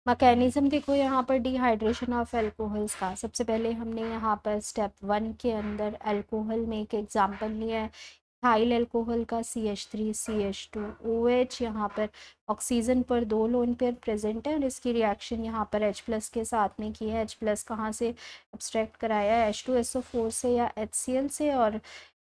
Mechanism देखो यहाँ पर डिहाइड्रेशन ऑफ अल्कोहल्स का। सबसे पहले हमने यहाँ पर स्टेप 1 के अंदर अल्कोहल में एक एग्जांपल लिया है, इथाइल अल्कोहल का CH3CH2 OH। यहाँ पर ऑक्सीजन पर 2 लोन पेयर प्रेजेंट है और इसकी रिएक्शन यहाँ पर H+ के साथ में की है। H+ कहाँ से अब्स्ट्रैक्ट कराया है, H2SO4 से या HCl से। और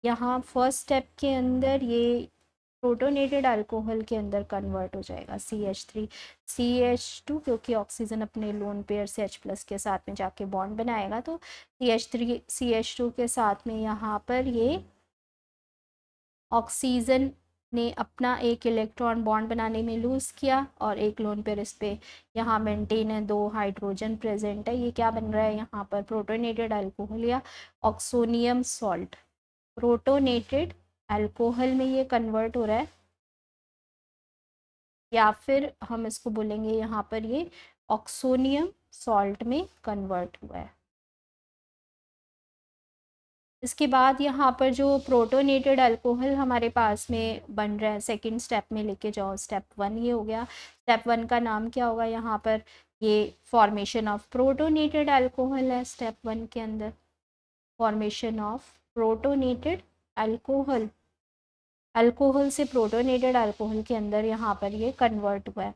यहाँ फर्स्ट स्टेप के अंदर ये प्रोटोनेटेड अल्कोहल के अंदर कन्वर्ट हो जाएगा CH3CH2, क्योंकि ऑक्सीजन अपने लोन पेयर से H+ के साथ में जाके बॉन्ड बनाएगा, तो CH3CH2 के साथ में यहाँ पर ये ऑक्सीजन ने अपना एक इलेक्ट्रॉन बॉन्ड बनाने में लूज़ किया और एक लोन पेयर इस पे यहाँ मेंटेन है, 2 हाइड्रोजन प्रेजेंट है। ये क्या बन रहा है यहाँ पर, प्रोटोनेटेड अल्कोहल या ऑक्सोनियम सॉल्ट। प्रोटोनेटेड अल्कोहल में ये कन्वर्ट हो रहा है, या फिर हम इसको बोलेंगे यहाँ पर ये ऑक्सोनियम सॉल्ट में कन्वर्ट हुआ है। इसके बाद यहाँ पर जो प्रोटोनेटेड अल्कोहल हमारे पास में बन रहा है, सेकंड स्टेप में लेके जाओ। स्टेप 1 ये हो गया। स्टेप 1 का नाम क्या होगा यहाँ पर, ये फॉर्मेशन ऑफ प्रोटोनेटेड अल्कोहल है। स्टेप 1 के अंदर formation of protonated alcohol, alcohol से प्रोटोनेटेड अल्कोहल के अंदर यहाँ पर ये कन्वर्ट हुआ है।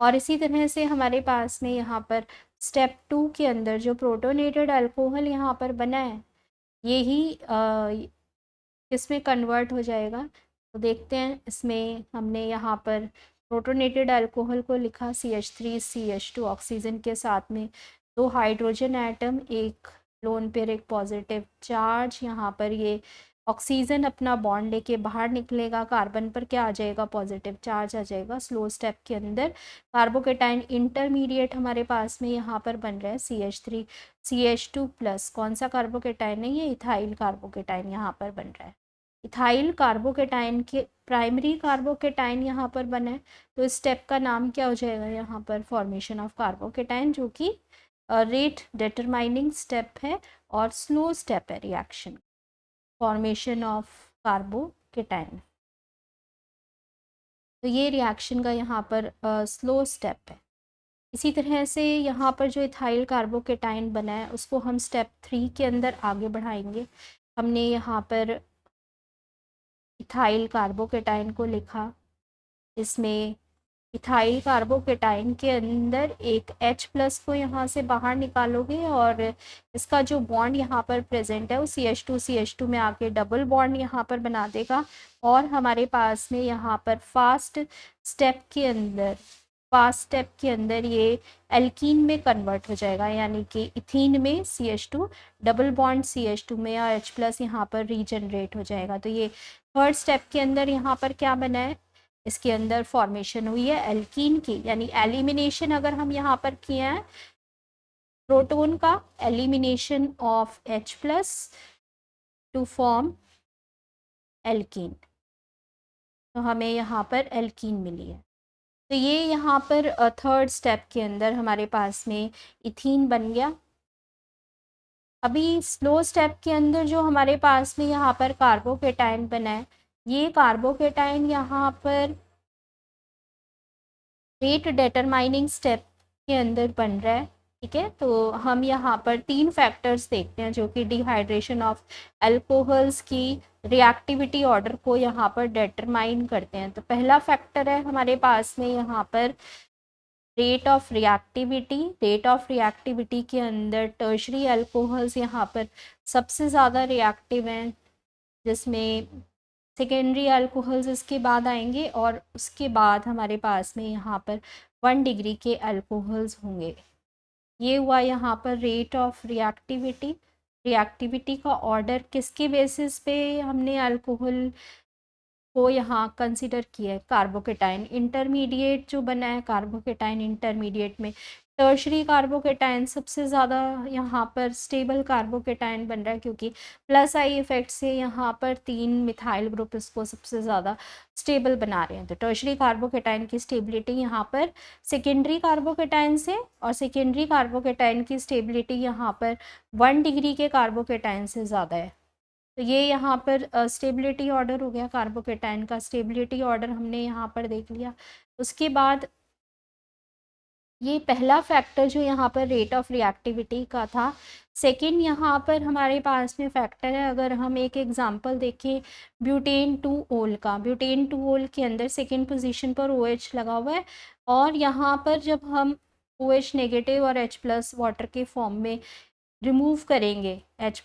और इसी तरह से हमारे पास में यहाँ पर स्टेप 2 के अंदर जो प्रोटोनेटेड अल्कोहल यहाँ पर बना है, यही किसमें कन्वर्ट हो जाएगा। तो देखते हैं, इसमें हमने यहाँ पर प्रोटोनेटेड अल्कोहल को लिखा CH3CH2 ऑक्सीजन के साथ में 2 हाइड्रोजन एटम, एक लोन पेयर, एक पॉजिटिव चार्ज। यहाँ पर ये ऑक्सीजन अपना बॉन्ड लेके बाहर निकलेगा, कार्बन पर क्या आ जाएगा, पॉजिटिव चार्ज आ जाएगा। स्लो स्टेप के अंदर कार्बोकेटाइन इंटरमीडिएट हमारे पास में यहाँ पर बन रहा है CH3CH2+। कौन सा कार्बोकेटाइन है, ये इथाइल कार्बोकेटाइन यहाँ पर बन रहा है। इथाइल कार्बोकेटाइन के प्राइमरी कार्बोकेटाइन यहाँ पर बना है, तो इस स्टेप का नाम क्या हो जाएगा यहाँ पर, फॉर्मेशन ऑफ कार्बोकेटाइन, जो कि रेट डिटरमाइनिंग स्टेप है और स्लो स्टेप है रिएक्शन, फॉर्मेशन ऑफ कार्बोकेटाइन। तो ये रिएक्शन का यहाँ पर स्लो स्टेप है। इसी तरह से यहाँ पर जो इथाइल कार्बोकेटाइन बना है उसको हम स्टेप 3 के अंदर आगे बढ़ाएंगे। हमने यहाँ पर इथाइल कार्बोकेटाइन को लिखा, इसमें इथाइल कार्बोकेटाइन के अंदर एक H+ को यहाँ से बाहर निकालोगे और इसका जो बॉन्ड यहाँ पर प्रेजेंट है वो CH2CH2 में आके डबल बॉन्ड यहाँ पर बना देगा। और हमारे पास में यहाँ पर फास्ट स्टेप के अंदर ये एल्कीन में कन्वर्ट हो जाएगा, यानी कि इथीन में CH2 डबल बॉन्ड CH2 में या H+ यहाँ पर रीजनरेट हो जाएगा। तो ये थर्ड स्टेप के अंदर यहाँ पर क्या बना है, इसके अंदर फॉर्मेशन हुई है एल्कीन की, यानी एलिमिनेशन अगर हम यहाँ पर किए हैं प्रोटोन का, elimination of H+ to form alkene, तो हमें यहाँ पर एल्कीन मिली है। तो ये यहाँ पर थर्ड स्टेप के अंदर हमारे पास में इथीन बन गया। अभी स्लो स्टेप के अंदर जो हमारे पास में यहाँ पर कार्बोकेटाइन बना है, ये कार्बोकेटाइन यहाँ पर रेट डिटरमाइनिंग स्टेप के अंदर बन रहा है। ठीक है, तो हम यहाँ पर 3 फैक्टर्स देखते हैं जो कि डिहाइड्रेशन ऑफ अल्कोहल्स की रिएक्टिविटी ऑर्डर को यहाँ पर डिटरमाइन करते हैं। तो पहला फैक्टर है हमारे पास में यहाँ पर रेट ऑफ रिएक्टिविटी के अंदर टर्शरी अल्कोहल्स यहाँ पर सबसे ज़्यादा रिएक्टिव हैं, जिसमें सेकेंडरी अल्कोहल्स इसके बाद आएंगे और उसके बाद हमारे पास में यहाँ पर 1 डिग्री के अल्कोहल्स होंगे। ये हुआ यहाँ पर रेट ऑफ रिएक्टिविटी का ऑर्डर किसके बेसिस पे हमने अल्कोहल को यहाँ कंसिडर किया है, कार्बोकेटाइन इंटरमीडिएट जो बना है, कार्बोकेटाइन इंटरमीडिएट में टर्शरी कार्बोकेटाइन सबसे ज़्यादा यहाँ पर स्टेबल कार्बोकेटाइन बन रहा है, क्योंकि प्लस आई इफेक्ट से यहाँ पर 3 मिथाइल ग्रुप इसको सबसे ज़्यादा स्टेबल बना रहे हैं। तो टर्शरी कार्बोकेटाइन की स्टेबिलिटी यहाँ पर सेकेंडरी कार्बोकेटाइन से, और सेकेंडरी कार्बोकेटाइन की स्टेबिलिटी यहाँ पर 1 डिग्री के कार्बोकेटाइन से ज़्यादा है। तो ये यहाँ पर स्टेबिलिटी ऑर्डर हो गया, कार्बोकेटाइन का स्टेबिलिटी ऑर्डर हमने यहाँ पर देख लिया। उसके बाद ये पहला फैक्टर जो यहाँ पर रेट ऑफ रिएक्टिविटी का था। सेकंड यहाँ पर हमारे पास में फैक्टर है, अगर हम एक एग्जांपल देखें ब्यूटेन 2 ओल का, ब्यूटेन 2 ओल के अंदर सेकंड पोजीशन पर OH लगा हुआ है, और यहाँ पर जब हम OH नेगेटिव और H+ वाटर के फॉर्म में रिमूव करेंगे H+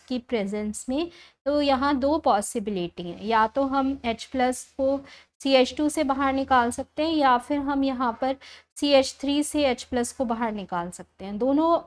की प्रेजेंस में, तो यहाँ दो पॉसिबिलिटी हैं, या तो हम H+ को CH2 से बाहर निकाल सकते हैं, या फिर हम यहाँ पर CH3 से H+ को बाहर निकाल सकते हैं। दोनों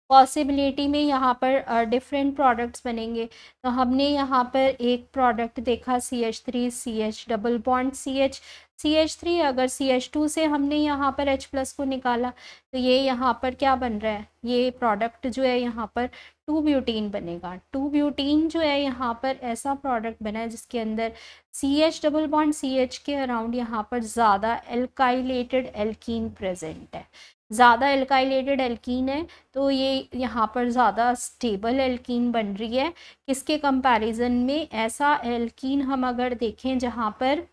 पॉसिबिलिटी में यहाँ पर डिफरेंट प्रोडक्ट्स बनेंगे। तो हमने यहाँ पर एक प्रोडक्ट देखा CH3 CH double bond CH3, अगर CH2 से हमने यहाँ पर H+ को निकाला तो ये यहाँ पर क्या बन रहा है, ये प्रोडक्ट जो है यहाँ पर 2 ब्यूटीन बनेगा। 2 ब्यूटीन जो है यहाँ पर ऐसा प्रोडक्ट बना है जिसके अंदर CH डबल बॉन्ड CH के अराउंड यहाँ पर ज़्यादा एल्काइलेटेड एल्कीन प्रेजेंट है, ज़्यादा एल्काइलेटेड एल्कीन है, तो ये यहाँ पर ज़्यादा स्टेबल एल्कीन बन रही है। किसके कंपैरिजन में, ऐसा एल्कीन हम अगर देखें जहाँ पर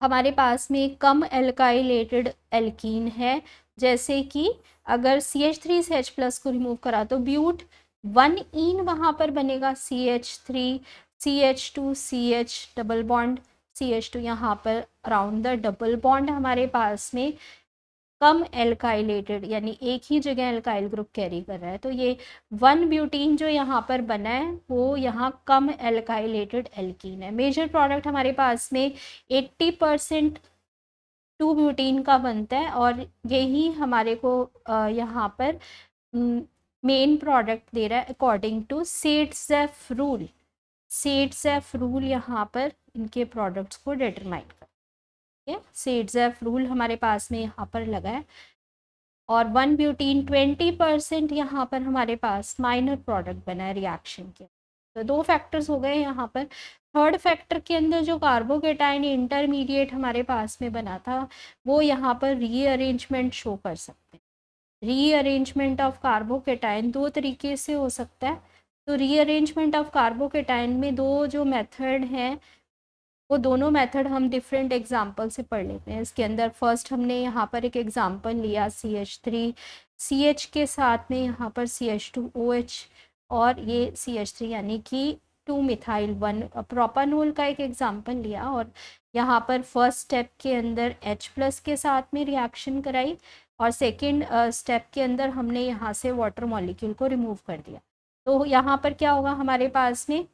हमारे पास में कम एल्काइलेटेड एल्कीन है, जैसे कि अगर CH3 से H+ को रिमूव करा तो ब्यूट 1 इन वहाँ पर बनेगा, CH3 CH2 CH double bond CH2, यहाँ पर अराउंड द डबल बॉन्ड हमारे पास में कम एल्काइलेटेड, यानी एक ही जगह एल्काइल ग्रुप कैरी कर रहा है, तो ये 1 ब्यूटीन जो यहाँ पर बना है वो यहाँ कम एल्काइलेटेड एल्कीन है। मेजर प्रोडक्ट हमारे पास में 80% 2 ब्यूटीन का बनता है, और यही हमारे को यहाँ पर मेन प्रोडक्ट दे रहा है अकॉर्डिंग टू सेट्ज़ेफ रूल। सेट्ज़ेफ रूल यहाँ पर इनके प्रोडक्ट्स को डिटरमाइन कर, सेट्ज़ेफ रूल हमारे पास में यहाँ पर लगा है, और 1 ब्यूटीन 20% यहाँ पर हमारे पास माइनर प्रोडक्ट बना है रिएक्शन के। तो दो फैक्टर्स हो गए यहाँ पर। थर्ड फैक्टर के अंदर जो कार्बोकेटाइन इंटरमीडिएट हमारे पास में बना था, वो यहाँ पर रीअरेंजमेंट शो कर सकते हैं। रीअरेंजमेंट ऑफ कार्बोकेटाइन दो तरीके से हो सकता है। तो रीअरेंजमेंट ऑफ कार्बोकेटाइन में दो जो मेथड हैं, वो दोनों मेथड हम डिफरेंट एग्जाम्पल से पढ़ लेते हैं। इसके अंदर फर्स्ट हमने यहाँ पर एक एग्जाम्पल लिया CH3 CH के साथ में यहाँ पर CH2OH, और ये CH3 यानी कि 2 मिथाइल 1 प्रोपानोल का एक एग्जाम्पल लिया, और यहाँ पर फर्स्ट स्टेप के अंदर H+ के साथ में रिएक्शन कराई, और सेकेंड स्टेप के अंदर हमने यहाँ से वाटर मॉलिक्यूल को रिमूव कर दिया। तो यहाँ पर क्या होगा, हमारे पास में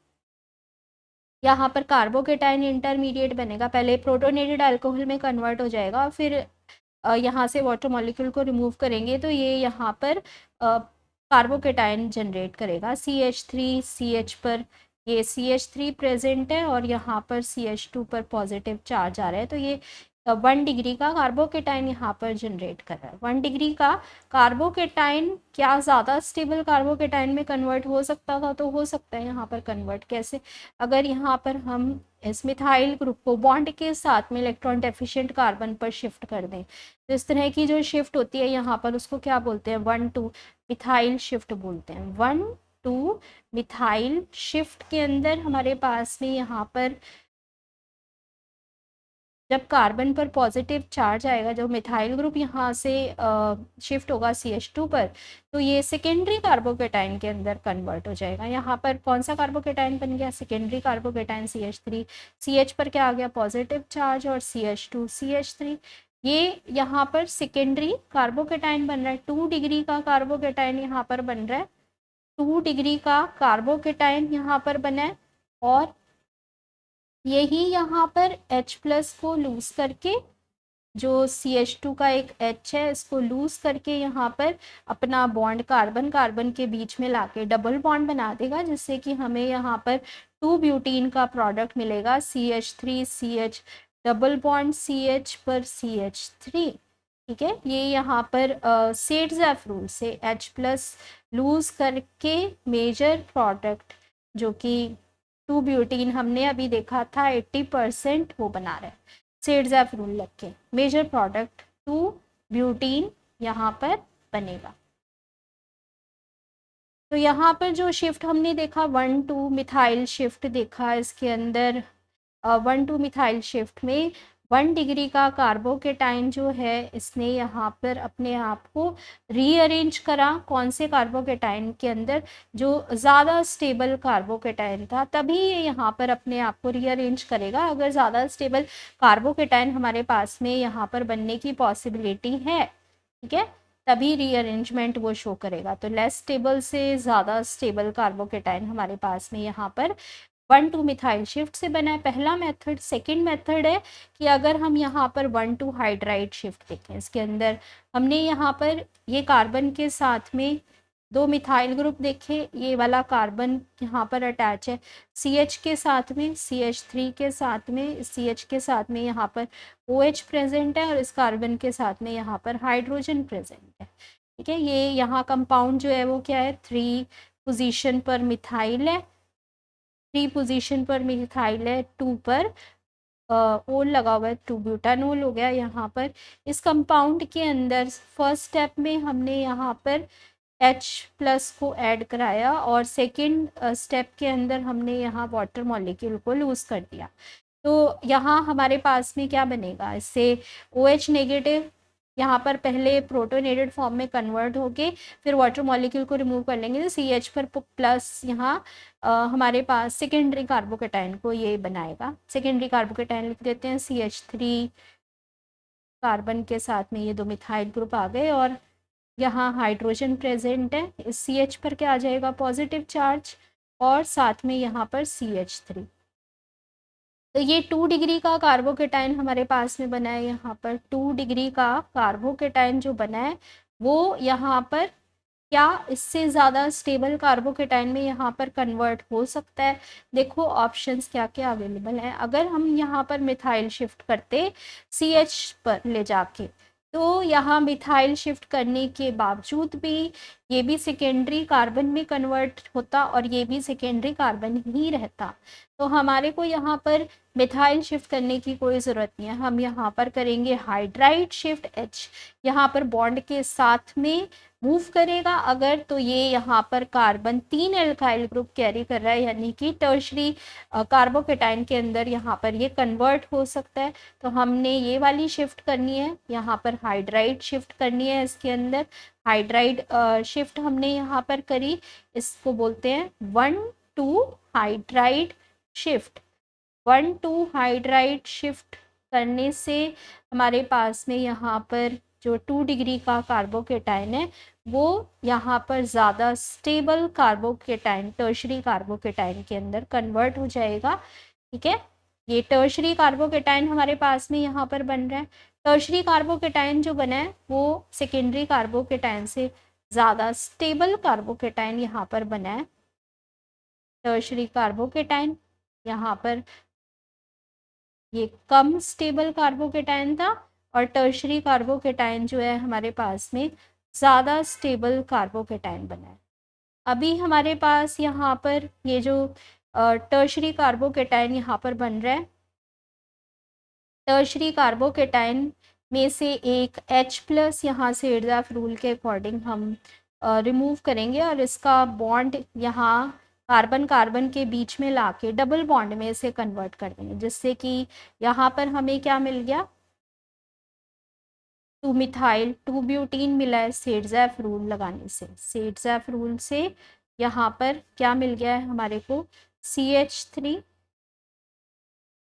यहाँ पर कार्बोकेटाइन इंटरमीडिएट बनेगा, पहले प्रोटोनेटेड अल्कोहल में कन्वर्ट हो जाएगा, फिर यहाँ से वाटर मॉलिक्यूल को रिमूव करेंगे तो ये यहाँ पर कार्बोकेटाइन जनरेट करेगा। CH3 CH पर ये CH3 प्रेजेंट है, और यहाँ पर CH2 पर पॉजिटिव चार्ज आ रहा है, तो ये 1 डिग्री का कार्बोकेटाइन यहाँ पर जनरेट कर रहा है। 1 डिग्री का कार्बोकेटाइन क्या ज़्यादा स्टेबल कार्बोकेटाइन में कन्वर्ट हो सकता था? तो हो सकता है यहाँ पर कन्वर्ट। कैसे? अगर यहाँ पर हम इस मिथाइल ग्रुप को बॉन्ड के साथ में इलेक्ट्रॉन डेफिशिएंट कार्बन पर शिफ्ट कर दें, तो इस तरह की जो शिफ्ट होती है यहाँ पर उसको क्या बोलते हैं, 1-2 मिथाइल शिफ्ट बोलते हैं। 1-2 मिथाइल शिफ्ट के अंदर हमारे पास में यहाँ पर जब कार्बन पर पॉजिटिव चार्ज आएगा, जब मिथाइल ग्रुप यहाँ से शिफ्ट होगा CH2 पर, तो ये सेकेंडरी कार्बोकेटाइन के अंदर कन्वर्ट हो जाएगा। यहाँ पर कौन सा कार्बोकेटाइन बन गया? Secondary carbocation CH3। CH पर क्या आ गया? पॉजिटिव चार्ज, और CH2 CH3, ये यहाँ पर सेकेंडरी कार्बोकेटाइन बन रहा है। 2 डिग्री का कार्बोकेटाइन यहाँ पर बन रहा है, 2 डिग्री का कार्बोकेटाइन यहाँ पर बना है, और यही यहाँ पर H+ को लूज करके, जो CH2 का एक H है, इसको लूज करके यहाँ पर अपना बॉन्ड कार्बन कार्बन के बीच में लाके डबल बॉन्ड बना देगा, जिससे कि हमें यहाँ पर 2 ब्यूटीन का प्रोडक्ट मिलेगा, CH3 CH double bond CH पर CH3। ठीक है, ये यहाँ पर सेट्ज़ेफ रूल से H+ लूज करके मेजर प्रोडक्ट जो कि 2 ब्यूटीन हमने अभी देखा था 80% वो बना रहा है। सेट्ज़ेफ रूल लग के मेजर प्रोडक्ट 2 ब्यूटीन यहाँ पर बनेगा। तो यहाँ पर जो शिफ्ट हमने देखा 1-2 मिथाइल शिफ्ट देखा, इसके अंदर 1-2 मिथाइल शिफ्ट में 1 डिग्री का कार्बोकेटाइन जो है इसने यहाँ पर अपने आप को रीअरेंज करा कौन से कार्बोकेटाइन के अंदर, जो ज़्यादा स्टेबल कार्बोकेटाइन था, तभी ये यहाँ पर अपने आप को रीअरेंज करेगा। अगर ज़्यादा स्टेबल कार्बोकेटाइन हमारे पास में यहाँ पर बनने की पॉसिबिलिटी है, ठीक है, तभी रीअरेंजमेंट वो शो करेगा। तो लेस स्टेबल से ज़्यादा स्टेबल कार्बोकेटाइन हमारे पास में यहाँ पर 1,2 मिथाइल शिफ्ट से बना है, पहला मेथड। सेकंड मेथड है कि अगर हम यहाँ पर 1,2 हाइड्राइड शिफ्ट देखें, इसके अंदर हमने यहाँ पर ये कार्बन के साथ में 2 मिथाइल ग्रुप देखे, ये वाला कार्बन यहाँ पर अटैच है CH के साथ में, CH3 के साथ में, CH के साथ में यहाँ पर OH प्रेजेंट है और इस कार्बन के साथ में यहाँ पर हाइड्रोजन प्रेजेंट है, ठीक है। ये यहाँ कंपाउंड जो है वो क्या है, 3 पोजीशन पर मिथाइल है, 3 पोजीशन पर मिथाइल है, 2 पर ओल लगा हुआ है, 2 ब्यूटानोल हो गया यहाँ पर। इस कंपाउंड के अंदर फर्स्ट स्टेप में हमने यहाँ पर H+ को ऐड कराया और सेकंड स्टेप के अंदर हमने यहाँ वाटर मॉलिक्यूल को लूज कर दिया। तो यहाँ हमारे पास में क्या बनेगा, इससे OH नेगेटिव यहाँ पर पहले प्रोटोनेटेड फॉर्म में कन्वर्ट होके फिर वाटर मॉलिक्यूल को रिमूव कर लेंगे, तो CH पर प्लस यहाँ हमारे पास सेकेंडरी कार्बोकेटाइन को ये बनाएगा। सेकेंडरी कार्बोकेटाइन लिख देते हैं, CH3 कार्बन के साथ में ये 2 मिथाइल ग्रुप आ गए और यहाँ हाइड्रोजन प्रेजेंट है। इस CH पर क्या आ जाएगा, पॉजिटिव चार्ज, और साथ में यहाँ पर CH3। तो ये 2 डिग्री का कार्बोकेटाइन हमारे पास में बना है। यहाँ पर 2 डिग्री का कार्बोकेटाइन जो बना है वो यहाँ पर क्या इससे ज़्यादा स्टेबल कार्बोकेटाइन में यहाँ पर कन्वर्ट हो सकता है। देखो ऑप्शंस क्या क्या अवेलेबल हैं। अगर हम यहाँ पर मिथाइल शिफ्ट करते CH पर ले जाके, तो यहाँ मिथाइल शिफ्ट करने के बावजूद भी ये भी सेकेंडरी कार्बन में कन्वर्ट होता और ये भी सेकेंडरी कार्बन ही रहता। तो हमारे को यहाँ पर मिथाइल शिफ्ट करने की कोई ज़रूरत नहीं है, हम यहाँ पर करेंगे हाइड्राइड शिफ्ट। H यहाँ पर बॉन्ड के साथ में मूव करेगा अगर, तो ये यहाँ पर कार्बन 3 एल्काइल ग्रुप कैरी कर रहा है, यानी कि टर्शरी कार्बोकेटाइन के अंदर यहाँ पर ये कन्वर्ट हो सकता है। तो हमने ये वाली शिफ्ट करनी है, यहाँ पर हाइड्राइड शिफ्ट करनी है। इसके अंदर हाइड्राइड शिफ्ट हमने यहाँ पर करी, इसको बोलते हैं 1,2 हाइड्राइड शिफ्ट। 1,2 हाइड्राइड शिफ्ट करने से हमारे पास में यहाँ पर जो 2 डिग्री का कार्बोकेटाइन है वो यहाँ पर ज़्यादा स्टेबल कार्बोकेटाइन, टर्शरी कार्बोकेटाइन के अंदर कन्वर्ट हो जाएगा, ठीक है। ये टर्शरी कार्बोकेटाइन हमारे पास में यहाँ पर बन रहा है। टर्शरी कार्बोकेटाइन जो बना है वो सेकेंडरी कार्बोकेटाइन से ज़्यादा स्टेबल कार्बोकेटाइन यहाँ पर बना है। टर्शरी कार्बोकेटाइन यहाँ पर ये कम स्टेबल कार्बोकेटाइन था और टर्शरी कार्बोकेटाइन जो है हमारे पास में ज़्यादा स्टेबल कार्बोकेटाइन बना है। अभी हमारे पास यहाँ पर ये जो टर्शरी कार्बोकेटाइन यहाँ पर बन रहा है, टर्शरी कार्बोकेटाइन में से एक H+ यहाँ से इर्ज़ाफ रूल के अकॉर्डिंग हम रिमूव करेंगे और इसका बॉन्ड यहाँ कार्बन कार्बन के बीच में लाके डबल बॉन्ड में इसे कन्वर्ट कर देंगे, जिससे कि यहाँ पर हमें क्या मिल गया, 2 मिथाइल 2 ब्यूटीन मिला है सेड्ज़ेफ रूल लगाने से। सेड्ज़ेफ रूल से यहाँ पर क्या मिल गया है हमारे को, CH3,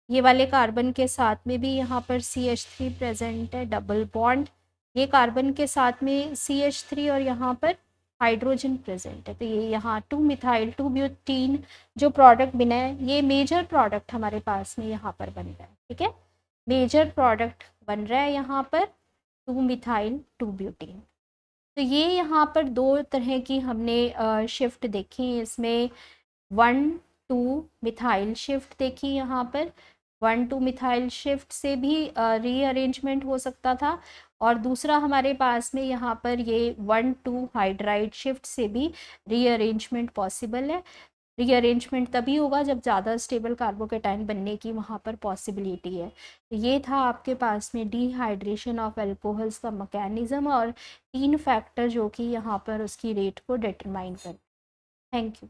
ये वाले कार्बन के साथ में भी यहाँ पर CH3 प्रेजेंट है, डबल बॉन्ड, ये कार्बन के साथ में CH3 और यहाँ पर हाइड्रोजन प्रेजेंट है। तो ये यहाँ 2 मिथाइल 2 ब्यूटीन जो प्रोडक्ट बना है, ये मेजर प्रोडक्ट हमारे पास में यहाँ पर बन रहा है, ठीक है। मेजर प्रोडक्ट बन रहा है यहाँ पर 2 मिथाइल 2 ब्यूटीन। तो ये यहाँ पर 2 तरह की हमने शिफ्ट देखी, इसमें 1,2 मिथाइल शिफ्ट देखी, यहाँ पर 1,2 मिथाइल शिफ्ट से भी रीअरेंजमेंट हो सकता था, और दूसरा हमारे पास में यहाँ पर ये 1,2 हाइड्राइड शिफ्ट से भी रीअरेंजमेंट पॉसिबल है। रीअरेंजमेंट तभी होगा जब ज़्यादा स्टेबल कार्बोकेटाइन बनने की वहाँ पर पॉसिबिलिटी है। तो ये था आपके पास में डिहाइड्रेशन ऑफ अल्कोहल्स का मैकेनिज़्म और 3 फैक्टर जो कि यहाँ पर उसकी रेट को डिटरमाइन कर। Thank you.